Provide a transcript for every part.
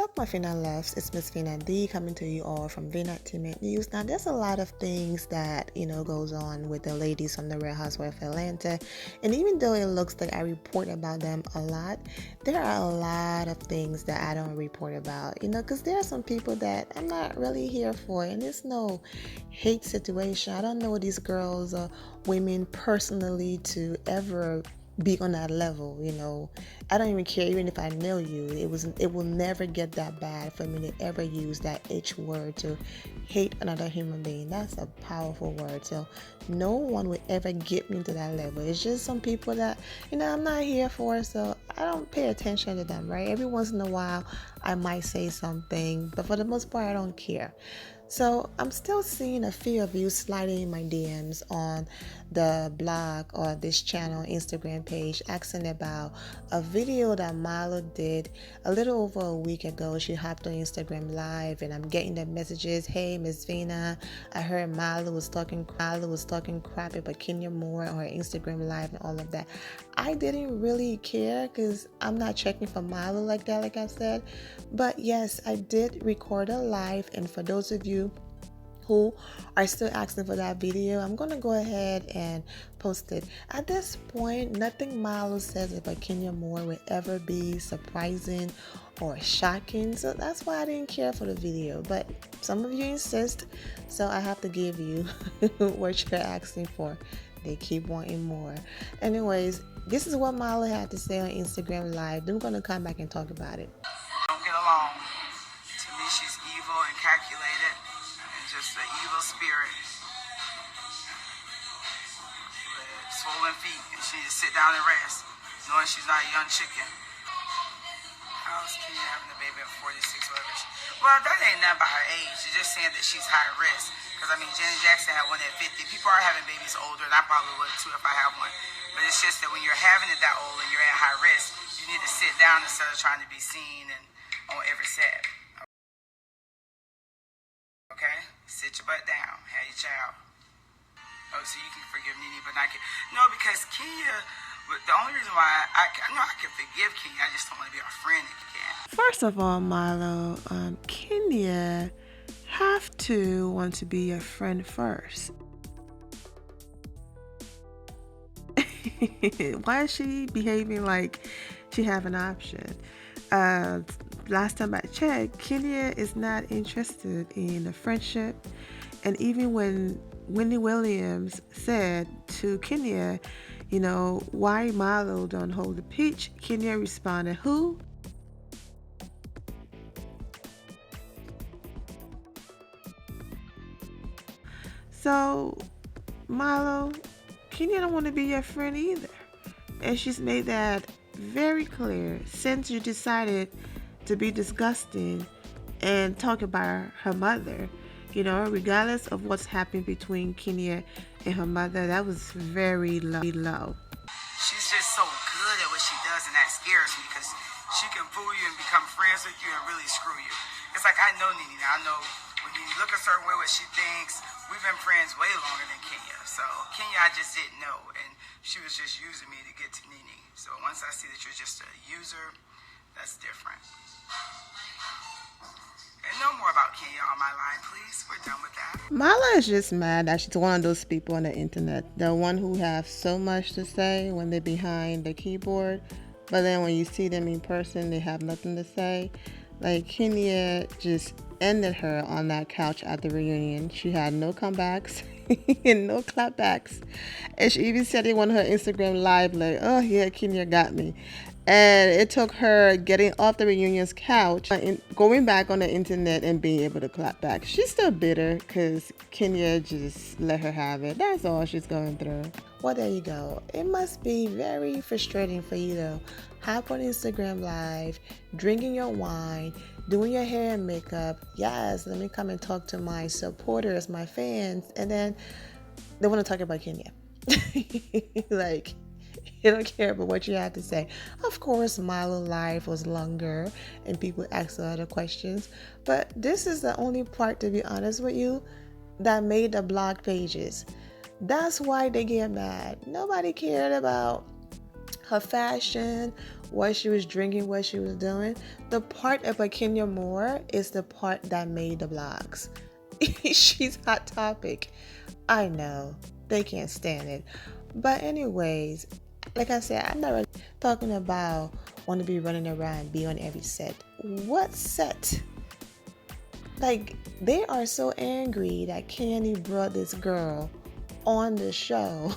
up, my Fina loves? It's Miss Fina D coming to you all from Vina Timid News. Now, there's a lot of things that goes on with the ladies from the Real Housewives of Atlanta, and even though it looks like I report about them a lot, there are a lot of things that I don't report about. Because there are some people that I'm not really here for, and it's no hate situation. I don't know these girls or women personally to ever be on that level. I don't even care. Even if I know you, it will never get that bad for me to ever use that H word to hate another human being. That's a powerful word. So no one would ever get me to that level. It's just some people that I'm not here for, so I don't pay attention to them, right? Every once in a while I might say something, but for the most part I don't care. So I'm still seeing a few of you sliding in my DMs on the blog or this channel Instagram page asking about a video that Marlo did a little over a week ago. She hopped on Instagram Live, and I'm getting the messages, "Hey, Miss Vina, I heard Marlo was talking crap about Kenya Moore on her Instagram Live and all of that." I didn't really care because I'm not checking for Marlo like that, like I said. But yes, I did record a live, and for those of you who are still asking for that video, I'm going to go ahead and post it. At this point, nothing Marlo says about Kenya Moore will ever be surprising or shocking, so that's why I didn't care for the video. But some of you insist, so I have to give you what you're asking for. They keep wanting more. Anyways, this is what Marlo had to say on Instagram Live. Then we're going to come back and talk about it. Don't get along. To me, she's evil and calculated, and just an evil spirit. With swollen feet, and she just sit down and rest, knowing she's not a young chicken. How's Kenya having a baby at 46? Well, that ain't nothing about her age. She's just saying that she's high risk. Because, Janet Jackson had one at 50. People are having babies older, and I probably would too if I have one. But it's just that when you're having it that old and you're at high risk, you need to sit down instead of trying to be seen and on every set. Okay? Sit your butt down. Have your child. Oh, so you can forgive Nene, but not Kenya. No, because Kenya, the only reason why I know I can forgive Kenya, I just don't want to be a friend again. First of all, Marlo, Kenya have to want to be your friend first. Why is she behaving like she have an option? Last time I checked, Kenya is not interested in a friendship. And even when Wendy Williams said to Kenya, why Marlo don't hold the peach, Kenya responded, who? So, Marlo, Kenya don't want to be your friend either. And she's made that very clear since you decided to be disgusting and talk about her mother. Regardless of what's happened between Kenya and her mother, that was very low. She's just so good at what she does, and that scares me because she can fool you and become friends with you and really screw you. It's like I know Nene. I know when you look a certain way, what she thinks. We've been friends way longer than Kenya. So Kenya, I just didn't know, and she was just using me to get to Nene. So once I see that you're just a user, that's different. And no more about Kenya on my line, please. We're done with that. Marlo is just mad that she's one of those people on the internet, the one who have so much to say when they're behind the keyboard, but then when you see them in person, they have nothing to say. Like, Kenya just ended her on that couch at the reunion. She had no comebacks and no clapbacks. And she even said it on her Instagram Live, like, oh yeah, Kenya got me. And it took her getting off the reunion's couch and going back on the internet and being able to clap back. She's still bitter because Kenya just let her have it. That's all she's going through. Well, there you go. It must be very frustrating for you to hop on Instagram Live, drinking your wine, doing your hair and makeup. Yes, let me come and talk to my supporters, my fans. And then they want to talk about Kenya. Like, you don't care about what you have to say. Of course, Marlo Live was longer and people asked other questions. But this is the only part, to be honest with you, that made the blog pages. That's why they get mad. Nobody cared about her fashion, what she was drinking, what she was doing. The part about Kenya Moore is the part that made the blogs. She's hot topic. I know. They can't stand it. But anyways, like I said, I'm not really talking about want to be running around and be on every set. What set? Like, they are so angry that Kenny brought this girl on the show.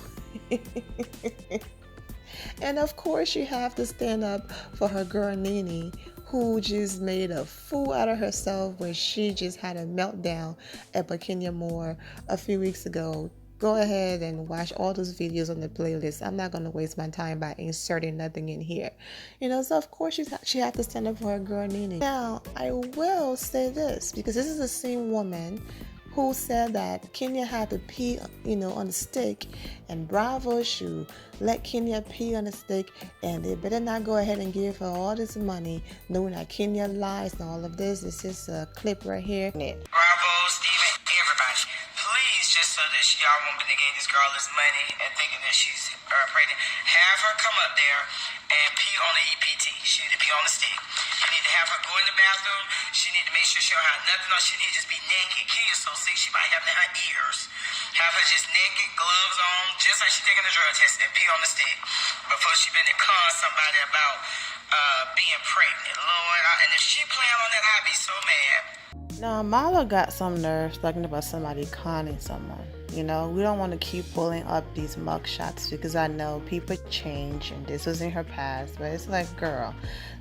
And of course, you have to stand up for her girl Nene, who just made a fool out of herself when she just had a meltdown at Kenya Moore a few weeks ago. Go ahead and watch all those videos on the playlist. I'm not going to waste my time by inserting nothing in here. So of course she had to stand up for her girl Nene. Now, I will say this, because this is the same woman who said that Kenya had to pee, on the stick, and Bravo should let Kenya pee on the stick, and they better not go ahead and give her all this money, knowing that Kenya lies and all of this. This is a clip right here. Bravo, Steven, everybody, please, just so that y'all won't be gave this girl this money and thinking that she's pregnant, have her come up there and pee on the EPT. She need to pee on the stick. You need to have her go in the bathroom. She need to make sure she don't have nothing on. She need to just be naked. Kenya's so sick, she might have it in her ears. Have her just naked, gloves on, just like she's taking a drug test, and pee on the stick before she been to con somebody about being pregnant. Lord, and if she plan on that, I'd be so mad. Now, Marlo got some nerves talking about somebody conning someone. We don't want to keep pulling up these mug shots, because I know people change and this was in her past. But it's like, girl,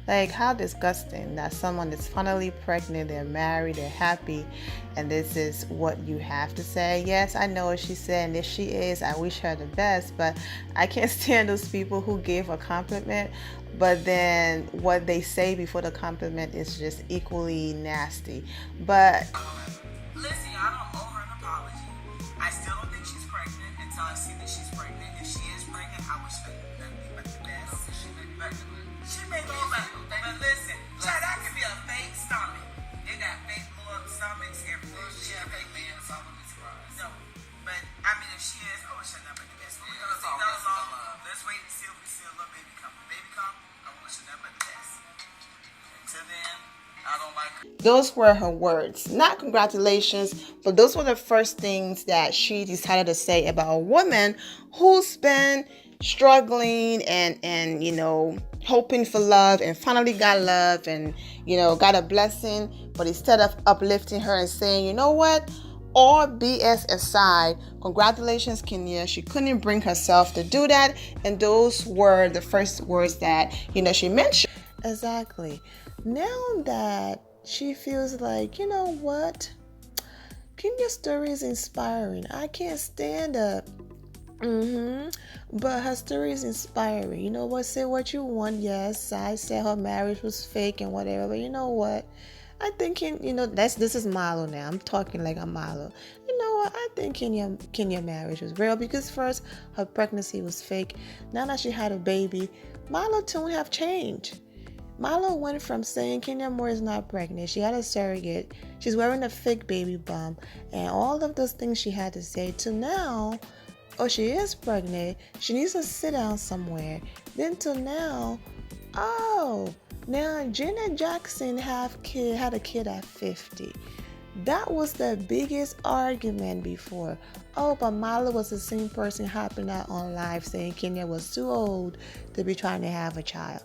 like, how disgusting that someone is finally pregnant, they're married, they're happy, and this is what you have to say. Yes, I know what she said, and if she is, I wish her the best, but I can't stand those people who give a compliment, but then what they say before the compliment is just equally nasty. But listen, I don't owe her an apology. I still don't think she's pregnant until I see that she's pregnant. If she is pregnant, I wish her nothing but the best. She may be pregnant. She may go back. But listen, child, that could be a fake stomach. They got fake little stomachs everywhere. She had fake man, so I wouldn't be surprised. No, but I mean, if she is, I wish her nothing but the best. Let's wait and see if we see a little baby come. Baby come, I wish her nothing but the best. Until then, I don't like her. those were her words. Not congratulations, but those were the first things that she decided to say about a woman who's been struggling and hoping for love, and finally got love, and got a blessing. But instead of uplifting her and saying, you know what, all BS aside, congratulations, Kenya. She couldn't bring herself to do that, and those were the first words that she mentioned. Exactly. Now that she feels like, you know what, Kenya's story is inspiring. I can't stand up. But her story is inspiring. You know what? Say what you want. Yes, I said her marriage was fake and whatever. But you know what? I think this is Marlo now. I'm talking like I'm Marlo. You know what? I think Kenya marriage was real, because first her pregnancy was fake. Now that she had a baby, Marlo tune have changed. Marlo went from saying Kenya Moore is not pregnant, she had a surrogate, she's wearing a fake baby bump, and all of those things she had to say, to now, oh, she is pregnant, she needs to sit down somewhere. Then to now, oh, now Janet Jackson had a kid at 50. That was the biggest argument before. Oh, but Marlo was the same person hopping out on live saying Kenya was too old to be trying to have a child.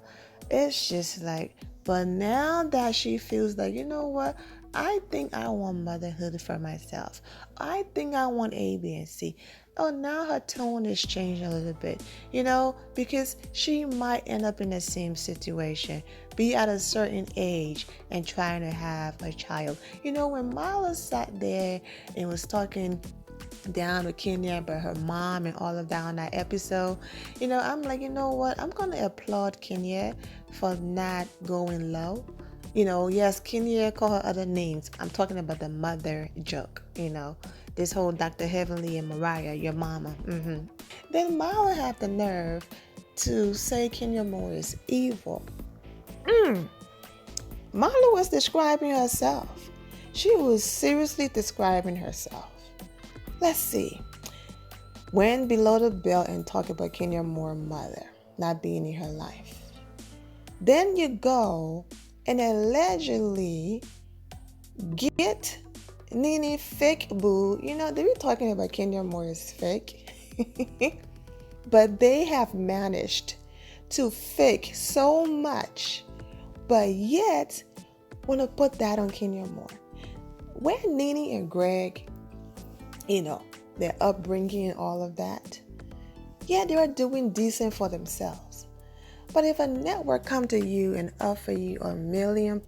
It's just like, but now that she feels like, you know what, I think I want motherhood for myself. I think I want A, B, and C. Oh, now her tone is changing a little bit, because she might end up in the same situation, be at a certain age and trying to have a child. When Marlo sat there and was talking down to Kenya about her mom and all of that on that episode, I'm like, you know what, I'm going to applaud Kenya for not going low. Yes, Kenya called her other names. I'm talking about the mother joke, this whole Dr. Heavenly and Mariah, your mama. Then Marlo had the nerve to say Kenya Moore is evil. Marlo was describing herself. She was seriously describing herself. Let's see. Went below the belt and talked about Kenya Moore's mother. not being in her life. Then you go and allegedly get Nene fake boo. You know, they were talking about Kenya Moore is fake. But they have managed to fake so much, but yet want to put that on Kenya Moore. Where Nene and Greg, you know, their upbringing and all of that, yeah, they are doing decent for themselves. But if a network come to you and offer you $1 million+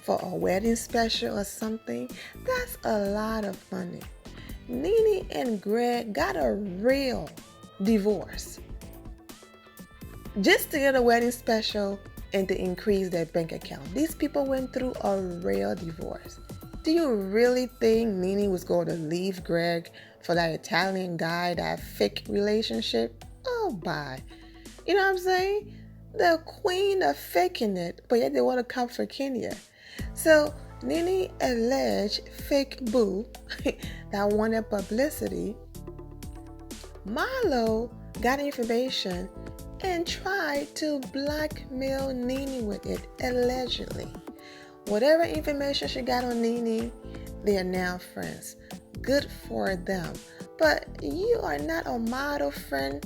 for a wedding special or something, that's a lot of money. Nene and Greg got a real divorce just to get a wedding special and to increase their bank account. These people went through a real divorce. Do you really think Nene was going to leave Greg for that Italian guy, that fake relationship? Oh, bye. You know what I'm saying? The queen of faking it, but yet they want to come for Kenya. So Nene alleged fake boo that wanted publicity. Marlo got information and tried to blackmail Nene with it, allegedly. Whatever information she got on Nene, they are now friends. Good for them. But you are not a model friend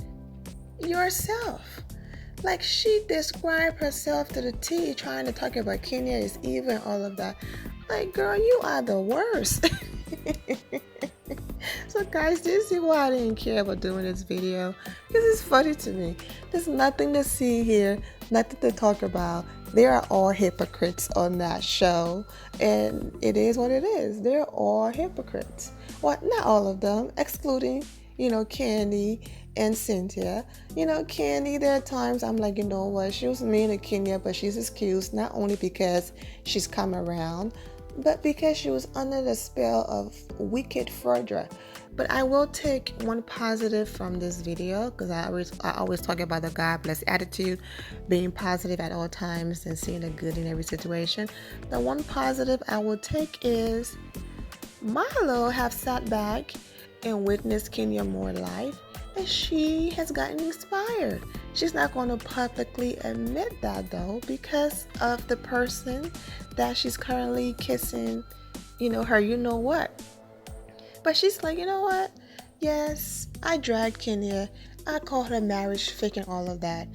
yourself. Like, she described herself to the T, trying to talk about Kenya is even, all of that. Like, girl, you are the worst. So guys, do you see why I didn't care about doing this video? Because it's funny to me. There's nothing to see here, nothing to talk about. They are all hypocrites on that show, and it is what it is. They're all hypocrites. Well, not all of them, excluding, Candy and Cynthia. Candy, there are times I'm like, you know what, she was mean to Kenya, but she's excused not only because she's come around, but because she was under the spell of wicked Fredra. But I will take one positive from this video, because I always talk about the God bless attitude, being positive at all times and seeing the good in every situation. The one positive I will take is Marlo have sat back and witnessed Kenya Moore life, and she has gotten inspired. She's not going to publicly admit that though, because of the person that she's currently kissing, her what. But she's like, you know what? Yes, I dragged Kenya. I called her marriage fake and all of that.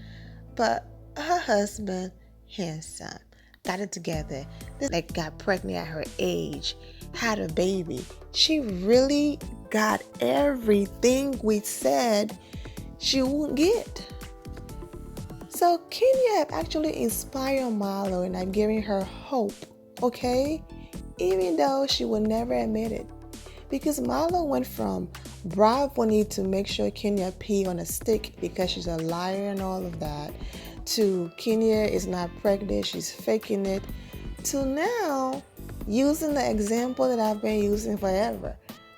But her husband, handsome, got it together. This got pregnant at her age, had a baby. She really got everything we said she wouldn't get. So Kenya have actually inspired Marlo and I'm giving her hope, okay? Even though she would never admit it. Because Marlo went from bravo need to make sure Kenya pee on a stick because she's a liar and all of that, to Kenya is not pregnant, she's faking it, to now using the example that I've been using forever,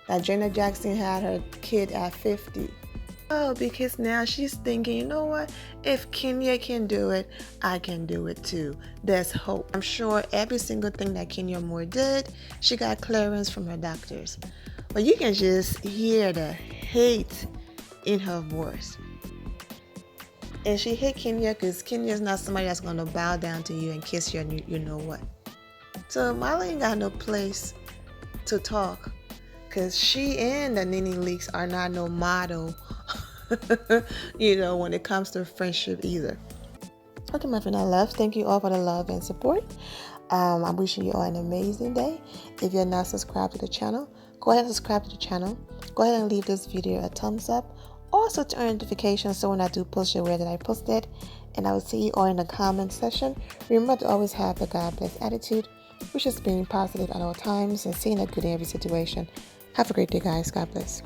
that Janet Jackson had her kid at 50. Oh, because now she's thinking, you know what? If Kenya can do it, I can do it too. There's hope. I'm sure every single thing that Kenya Moore did, she got clearance from her doctors. But you can just hear the hate in her voice. And she hate Kenya because Kenya's not somebody that's going to bow down to you and kiss you and you know what. So Marlo ain't got no place to talk, because she and the Nene Leakes are not no model when it comes to friendship either. Okay, my friend, I love. Thank you all for the love and support. I'm wishing you all an amazing day. If you're not subscribed to the channel, go ahead and subscribe to the channel. Go ahead and leave this video a thumbs up. Also turn on notifications so when I do post your way that I posted. And I will see you all in the comment section. Remember to always have the God bless attitude, which is being positive at all times and seeing a good in every situation. Have a great day, guys. God bless.